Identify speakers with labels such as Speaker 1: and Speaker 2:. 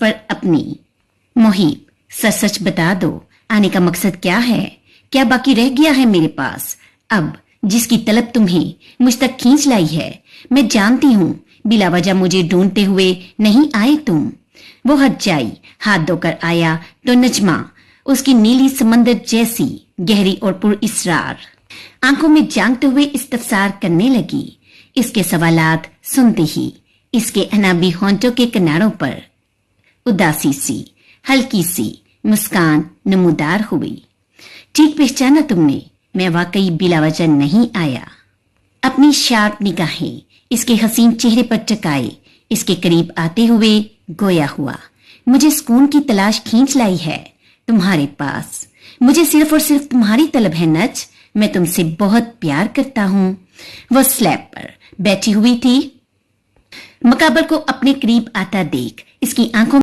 Speaker 1: पर अपनी। मुहीब, सच सच बता दो, आने का मकसद क्या है? क्या बाकी रह गया है मेरे पास? अब जिसकी तलब तुम्हें मुझ तक खींच लाई है, मैं जानती हूँ बिला वजह मुझे ढूंढते हुए नहीं आए तुम। वो हट जाई, हाथ धोकर आया तो नजमा उसकी नीली समंदर जैसी गहरी और पुरइसरार आंखों में झांकते हुए इस्तफसार करने लगी। इसके सवालात सुनते ही इसके अनाबी होंठों के किनारों पर उदासी सी, हल्की सी मुस्कान नमूदार हुई। ठीक पहचाना तुमने, मैं वाकई बिला वजह नहीं आया। अपनी शार्प निगाहें इसके हसीन चेहरे पर टकाए इसके करीब आते हुए गोया हुआ, मुझे सुकून की तलाश खींच लाई है तुम्हारे पास। मुझे सिर्फ और सिर्फ तुम्हारी तलब है नच, मैं तुमसे बहुत प्यार करता हूँ। वो स्लैब पर बैठी हुई थी। मकाबल को अपने करीब आता देख इसकी आंखों